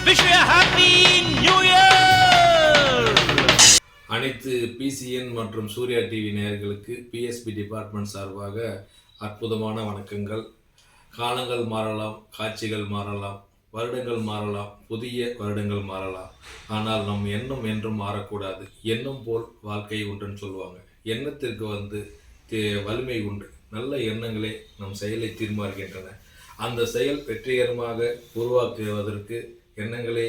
Wish you a happy new year. அனைத்து PCN மற்றும் Surya TV நேயர்களுக்கு பிஎஸ்பி டிபார்ட்மெண்ட் சார்பாக அற்புதமான வணக்கங்கள். காலங்கள் மாறலாம், காட்சிகள் மாறலாம், வருடங்கள் மாறலாம், புதிய வருடங்கள் மாறலாம். ஆனால் நம் எண்ணம் என்றும் மாறக்கூடாது. எண்ணம் போல் வாழ்க்கை உண்டுன்னு சொல்லுவாங்க. எண்ணத்திற்கு வலிமை உண்டு. நல்ல எண்ணங்களே நம் செயலை தீர்மானிக்கின்றன. அந்த செயல் வெற்றிகரமாக உருவாக்குவதற்கு எண்ணங்களே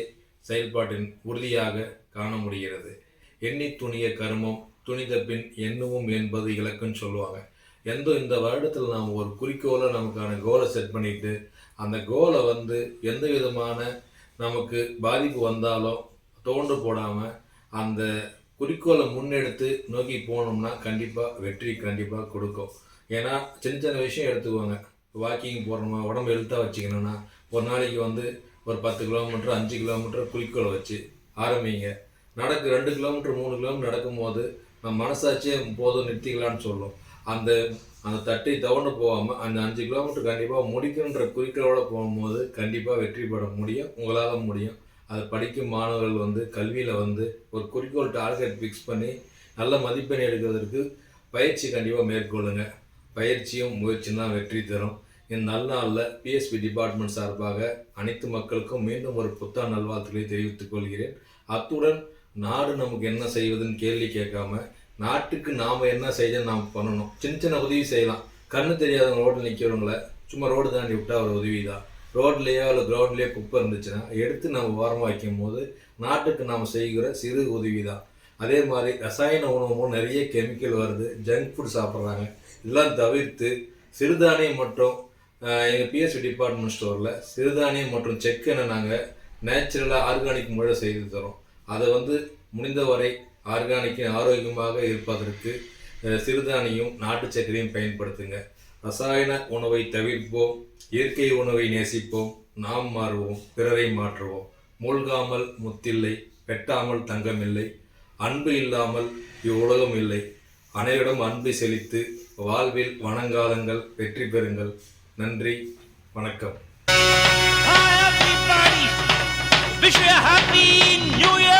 செயல்பாட்டின் உறுதியாக காண முடிகிறது. எண்ணி துணிய கர்மம் துணித பின் எண்ணுவோம் என்பது இலக்குன்னு சொல்லுவாங்க. இந்த வருடத்தில் நாம் ஒரு குறிக்கோளை நமக்கான கோலை செட் பண்ணிட்டு அந்த கோலை எந்த விதமான நமக்கு பாதிப்பு வந்தாலும் தோண்டு போடாமல் அந்த குறிக்கோளை முன்னெடுத்து நோக்கி போனோம்னா கண்டிப்பாக வெற்றி கண்டிப்பாக கொடுக்கும். ஏன்னா சின்ன சின்ன விஷயம் எடுத்துக்குவாங்க. வாக்கிங் போகிறோமா, உடம்பு ஹெல்த்தாக வச்சுக்கணுன்னா ஒரு நாளைக்கு ஒரு 10 கிலோமீட்டர் 5 கிலோமீட்டர் குறிக்கோளை வச்சு ஆரம்பிங்க. 2 கிலோமீட்டர் 3 கிலோமீட்டர் நடக்கும்போது நம்ம மனசாட்சியே போதும் நிறுத்திக்கலான்னு சொல்லும். அந்த தட்டி தவண்டு போகாமல் அந்த 5 கிலோமீட்டர் கண்டிப்பாக முடிக்கணுன்ற குறிக்கோளோடு போகும்போது கண்டிப்பாக வெற்றி பெற முடியும். உங்களால் முடியும். அதை படிக்கும் மாணவர்கள் கல்வியில் ஒரு குறிக்கோள் டார்கெட் ஃபிக்ஸ் பண்ணி நல்ல மதிப்பெண் எடுக்கிறதுக்கு பயிற்சி கண்டிப்பாக மேற்கொள்ளுங்க. பயிற்சியும் முயற்சியும் தான் வெற்றி தரும். இந்த நல்நாளில் பிஎஸ்பி டிபார்ட்மெண்ட் சார்பாக அனைத்து மக்களுக்கும் மீண்டும் ஒரு புத்தாண்டு நல்வாழ்த்துக்களை தெரிவித்துக் கொள்கிறேன். அத்துடன் நாடு நமக்கு என்ன செய்வதுன்னு கேள்வி கேட்காம நாட்டுக்கு நாம் என்ன செய்ய நாம் பண்ணணும். சின்ன சின்ன உதவி செய்யலாம். கண்ணு தெரியாதவங்க ரோட்டில் நிற்கிறவங்கள சும்மா ரோடு தாண்டி விட்டால் ஒரு உதவி தான். ரோட்லேயோ இல்லை கிரவுண்ட்லேயோ குப்பை இருந்துச்சுன்னா எடுத்து நம்ம ஓரமாக வைக்கும் போது நாட்டுக்கு நாம் செய்கிற சிறு உதவி தான். அதே மாதிரி ரசாயன உணவும் நிறைய கெமிக்கல் வருது. ஜங்க் ஃபுட் சாப்பிட்றாங்க. இதெல்லாம் தவிர்த்து சிறுதானியம் மற்றும் எங்கள் பிஎஸ்பி டிபார்ட்மெண்ட் ஸ்டோரில் சிறுதானியம் மற்றும் செக்கெண்ணை நாங்கள் நேச்சுரலாக ஆர்கானிக் முறையில் செய்து தரோம். அதை முடிந்தவரை ஆர்கானிக்கு ஆரோக்கியமாக இருப்பதற்கு சிறுதானியம் நாட்டு சர்க்கரையும் பயன்படுத்துங்க. ரசாயன உணவை தவிர்ப்போம், இயற்கை உணவை நேசிப்போம், நாம் மாறுவோம், பிறரை மாற்றுவோம். மூழ்காமல் முத்தில்லை, வெட்டாமல் தங்கமில்லை, அன்பு இல்லாமல் இவ்வுலகம் இல்லை. அனைவரிடம் அன்பை செலுத்து வாழ்வில் வணங்காலங்கள் வெற்றி பெறுங்கள். நன்றி, வணக்கம். Hi everybody. Wish you a happy new year.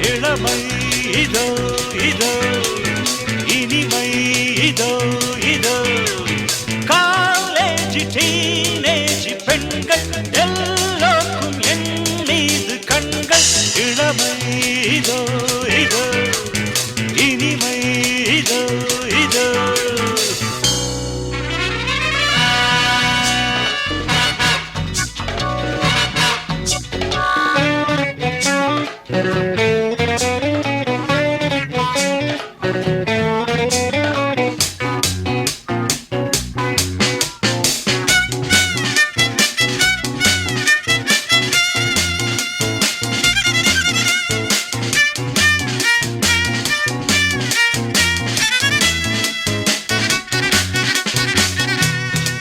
இளமை இதோ இதோ, இனிமை இதோ இதோ, காலேஜ் டீனேஜ் பெண்கள் எல்லோருக்கும் என் மீது கண்கள். இளமை இதோ இதோ, இனிமை இதோ இதோ.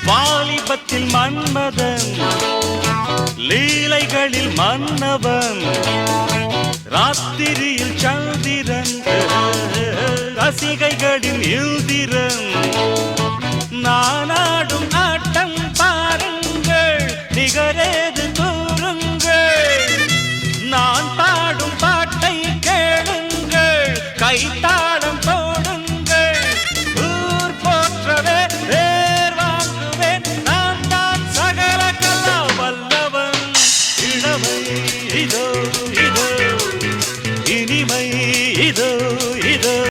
வாலிபத்தில் மன்மதன், லீலைகளில் மன்னவன், ராத்திரியில் சந்திரன், ரசிகைகளின் இந்திரன்.